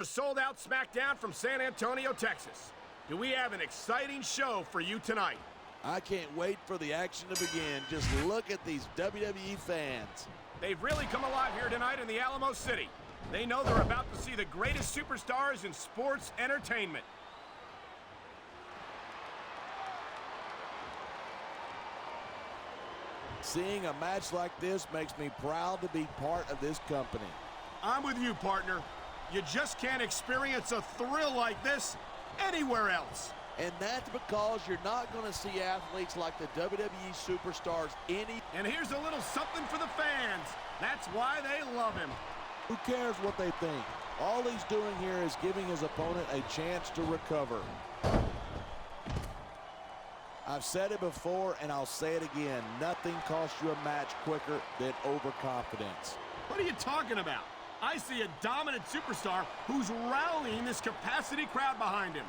A sold-out Smackdown from San Antonio, Texas. Do we have an exciting show for you tonight? I can't wait for the action to begin. Just look at these WWE fans. They've really come alive here tonight in the Alamo City. They know they're about to see the greatest superstars in sports entertainment. Seeing a match like this makes me proud to be part of this company. I'm with you, partner. You just can't experience a thrill like this anywhere else. And that's because you're not going to see athletes like the WWE superstars any... And here's a little something for the fans. That's why they love him. Who cares what they think? All he's doing here is giving his opponent a chance to recover. I've said it before, and I'll say it again. Nothing costs you a match quicker than overconfidence. What are you talking about? I see a dominant superstar who's rallying this capacity crowd behind him.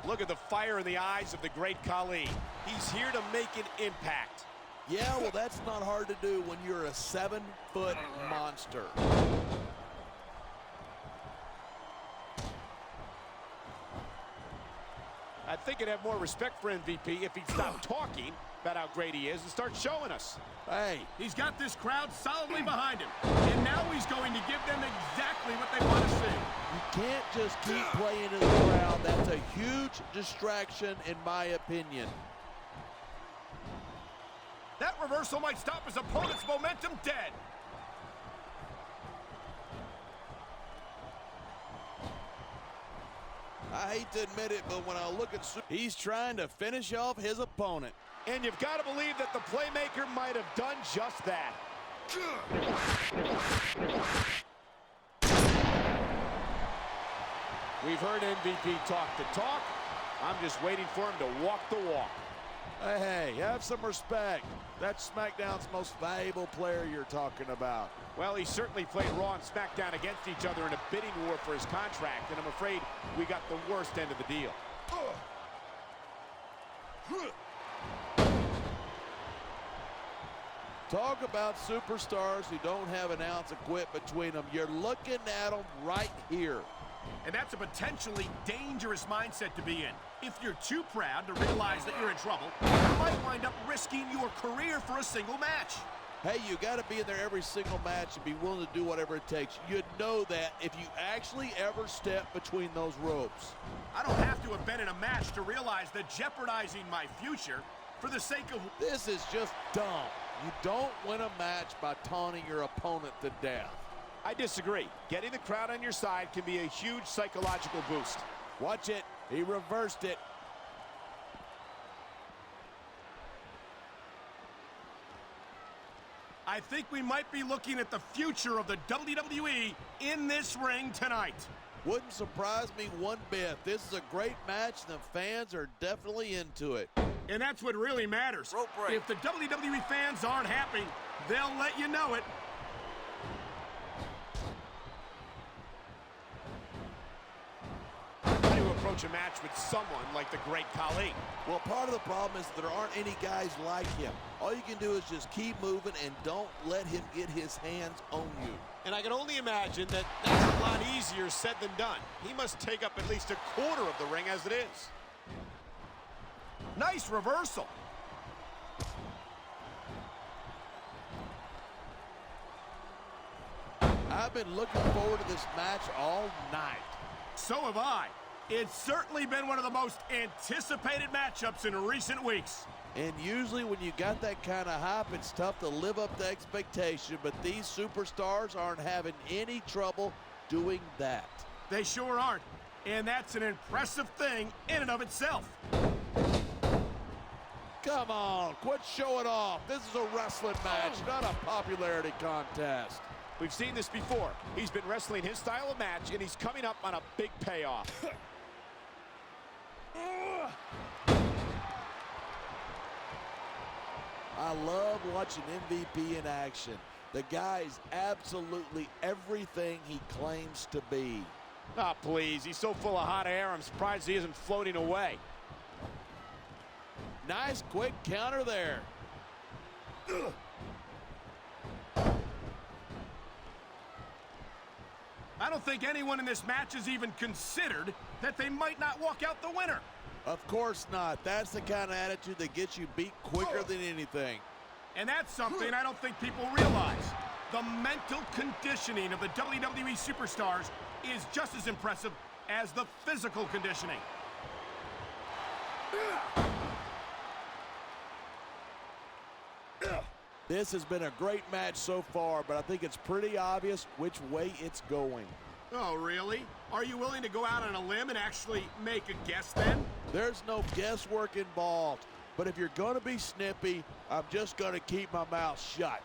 Look at the fire in the eyes of the Great Khali. He's here to make an impact. Yeah, well, that's not hard to do when you're a 7-foot monster. I think I'd have more respect for MVP if he'd stop talking about how great he is and start showing us. Hey, he's got this crowd solidly behind him, and now he's going to give them exactly what they want to see. You can't just keep playing to the crowd. That's a huge distraction, in my opinion. That reversal might stop his opponent's momentum dead. I hate to admit it, but when I look at... He's trying to finish off his opponent. And you've got to believe that the playmaker might have done just that. We've heard MVP talk the talk. I'm just waiting for him to walk the walk. Hey, have some respect. That's SmackDown's most valuable player you're talking about. Well, he certainly played Raw and SmackDown against each other in a bidding war for his contract, and I'm afraid we got the worst end of the deal. Talk about superstars who don't have an ounce of quit between them. You're looking at them right here. And that's a potentially dangerous mindset to be in. If you're too proud to realize that you're in trouble, you might wind up risking your career for a single match. Hey, you got to be in there every single match and be willing to do whatever it takes. You'd know that if you actually ever step between those ropes. I don't have to have been in a match to realize that jeopardizing my future for the sake of... This is just dumb. You don't win a match by taunting your opponent to death. I disagree. Getting the crowd on your side can be a huge psychological boost. Watch it. He reversed it. I think we might be looking at the future of the WWE in this ring tonight. Wouldn't surprise me one bit. This is a great match, and the fans are definitely into it. And that's what really matters. Rope break. If the WWE fans aren't happy, they'll let you know it. How do you approach a match with someone like the Great Khali? Well, part of the problem is there aren't any guys like him. All you can do is just keep moving and don't let him get his hands on you. And I can only imagine that that's a lot easier said than done. He must take up at least a quarter of the ring as it is. Nice reversal. I've been looking forward to this match all night. So have I. It's certainly been one of the most anticipated matchups in recent weeks. And usually when you got that kind of hype, it's tough to live up to expectation, but these superstars aren't having any trouble doing that. They sure aren't. And that's an impressive thing in and of itself. Come on, quit showing off. This is a wrestling match, not a popularity contest. We've seen this before. He's been wrestling his style of match, and he's coming up on a big payoff. I love watching MVP in action. The guy is absolutely everything he claims to be. Ah, please. He's so full of hot air, I'm surprised he isn't floating away. Nice quick counter there. I don't think anyone in this match has even considered that they might not walk out the winner. Of course not. That's the kind of attitude that gets you beat quicker than anything. And that's something I don't think people realize. The mental conditioning of the WWE superstars is just as impressive as the physical conditioning. This has been a great match so far, but I think it's pretty obvious which way it's going. Oh, really? Are you willing to go out on a limb and actually make a guess then? There's no guesswork involved, but if you're going to be snippy, I'm just going to keep my mouth shut.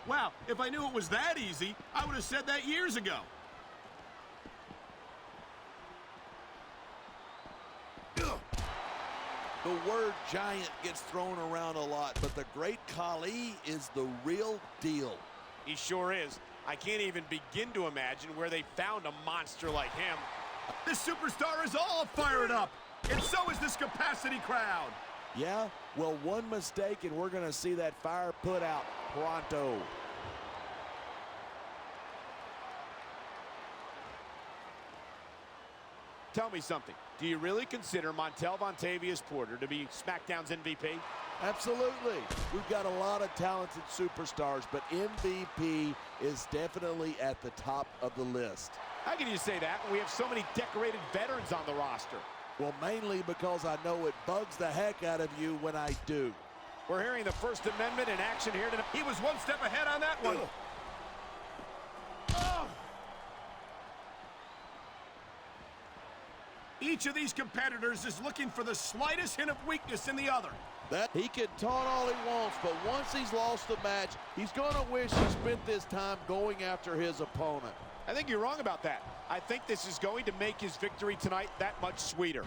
Wow, if I knew it was that easy, I would have said that years ago. The word giant gets thrown around a lot, but the Great Khali is the real deal. He sure is. I can't even begin to imagine where they found a monster like him. This superstar is all fired up, and so is this capacity crowd. Yeah? Well, one mistake and we're going to see that fire put out pronto. Tell me something. Do you really consider Montel Vontavious Porter to be SmackDown's MVP? Absolutely. We've got a lot of talented superstars, but MVP is definitely at the top of the list. How can you say that when we have so many decorated veterans on the roster? Well, mainly because I know it bugs the heck out of you when I do. We're hearing the First Amendment in action here tonight. He was one step ahead on that one. Each of these competitors is looking for the slightest hint of weakness in the other. He can taunt all he wants, but once he's lost the match, he's going to wish he spent this time going after his opponent. I think you're wrong about that. I think this is going to make his victory tonight that much sweeter.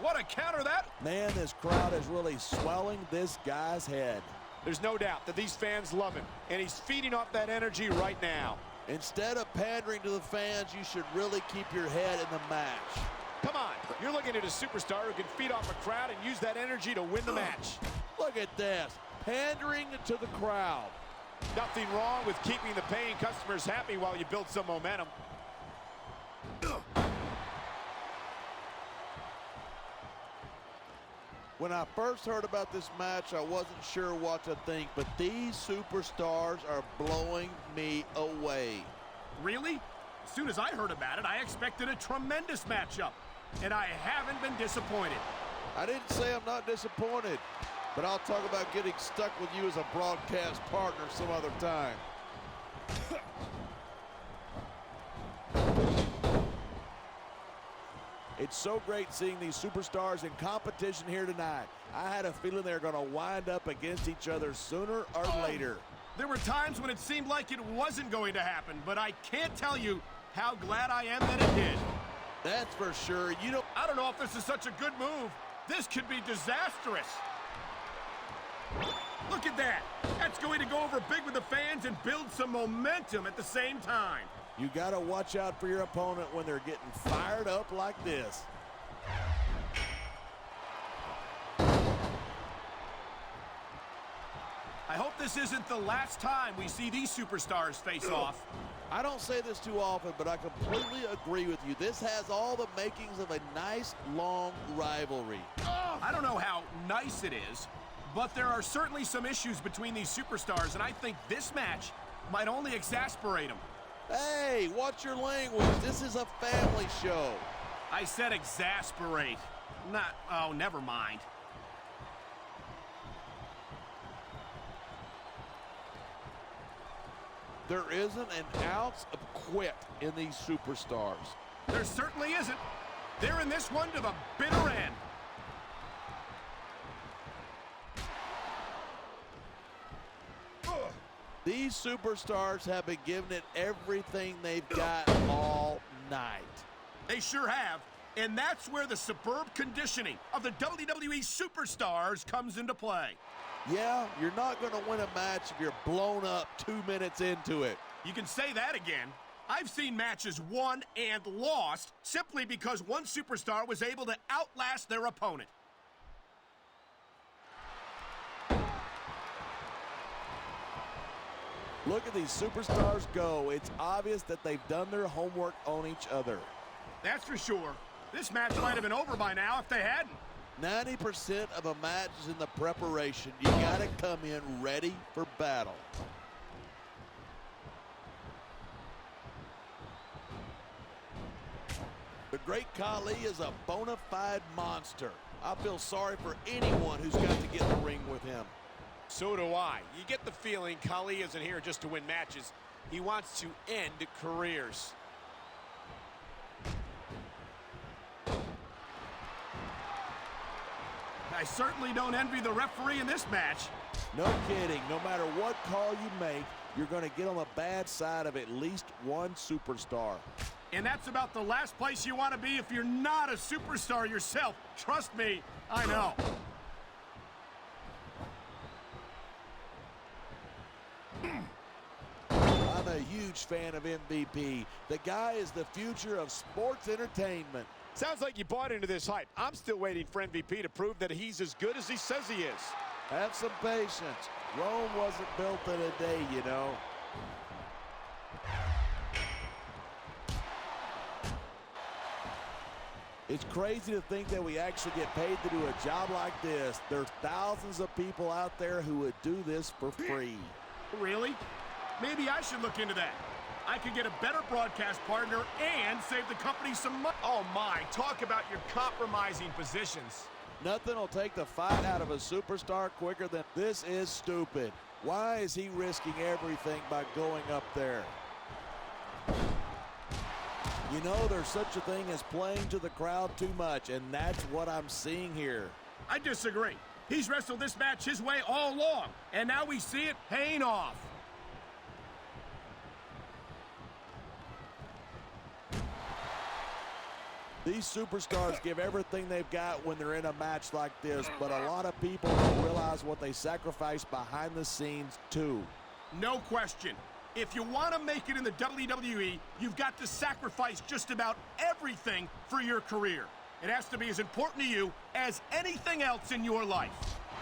What a counter that! Man, this crowd is really swelling this guy's head. There's no doubt that these fans love him, and he's feeding off that energy right now. Instead of pandering to the fans, you should really keep your head in the match. Come on, you're looking at a superstar who can feed off a crowd and use that energy to win the match. Look at this, pandering to the crowd. Nothing wrong with keeping the paying customers happy while you build some momentum. When I first heard about this match, I wasn't sure what to think, but these superstars are blowing me away. Really? As soon as I heard about it, I expected a tremendous matchup, and I haven't been disappointed. I didn't say I'm not disappointed, but I'll talk about getting stuck with you as a broadcast partner some other time. It's so great seeing these superstars in competition here tonight. I had a feeling they were going to wind up against each other sooner or later. There were times when it seemed like it wasn't going to happen, but I can't tell you how glad I am that it did. That's for sure. I don't know if this is such a good move. This could be disastrous. Look at that. That's going to go over big with the fans and build some momentum at the same time. You got to watch out for your opponent when they're getting fired up like this. I hope this isn't the last time we see these superstars face off. I don't say this too often, but I completely agree with you. This has all the makings of a nice, long rivalry. I don't know how nice it is, but there are certainly some issues between these superstars, and I think this match might only exasperate them. Hey, watch your language. This is a family show. I said exasperate. Oh, never mind. There isn't an ounce of quit in these superstars. There certainly isn't. They're in this one to the bitter end. These superstars have been giving it everything they've got all night. They sure have. And that's where the superb conditioning of the WWE superstars comes into play. Yeah, you're not going to win a match if you're blown up 2 minutes into it. You can say that again. I've seen matches won and lost simply because one superstar was able to outlast their opponent. Look at these superstars go. It's obvious that they've done their homework on each other. That's for sure. This match might have been over by now if they hadn't. 90% of a match is in the preparation. You got to come in ready for battle. The Great Khali is a bona fide monster. I feel sorry for anyone who's got to get in the ring with him. So do I. You get the feeling Khali isn't here just to win matches. He wants to end careers. I certainly don't envy the referee in this match. No kidding. No matter what call you make, you're going to get on the bad side of at least one superstar. And that's about the last place you want to be if you're not a superstar yourself. Trust me, I know. I'm a huge fan of MVP. The guy is the future of sports entertainment. Sounds like you bought into this hype. I'm still waiting for MVP to prove that he's as good as he says he is. Have some patience. Rome wasn't built in a day, you know. It's crazy to think that we actually get paid to do a job like this. There's thousands of people out there who would do this for free. Really? Maybe I should look into that. I could get a better broadcast partner and save the company some money. Oh my, talk about your compromising positions. Nothing will take the fight out of a superstar quicker than this. Is stupid. Why is he risking everything by going up there? You know, there's such a thing as playing to the crowd too much, and that's what I'm seeing here. I disagree. He's wrestled this match his way all along, and now we see it paying off. These superstars give everything they've got when they're in a match like this, but a lot of people don't realize what they sacrifice behind the scenes, too. No question. If you want to make it in the WWE, you've got to sacrifice just about everything for your career. It has to be as important to you as anything else in your life.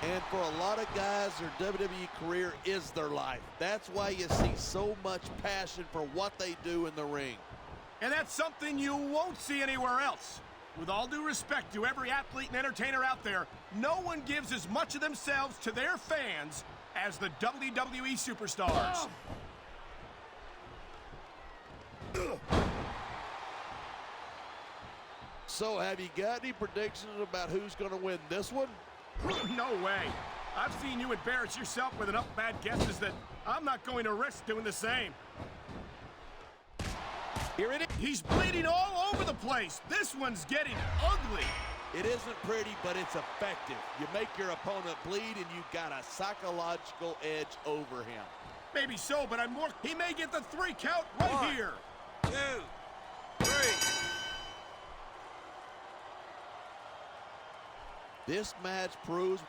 And for a lot of guys, their WWE career is their life. That's why you see so much passion for what they do in the ring. And that's something you won't see anywhere else. With all due respect to every athlete and entertainer out there, no one gives as much of themselves to their fans as the WWE superstars. So have you got any predictions about who's going to win this one? No way. I've seen you embarrass yourself with enough bad guesses that I'm not going to risk doing the same. Here it is. He's bleeding all over the place. This one's getting ugly. It isn't pretty, but it's effective. You make your opponent bleed, and you've got a psychological edge over him. Maybe so, but I'm more... He may get the 3 count right here. 2, 3. This match proves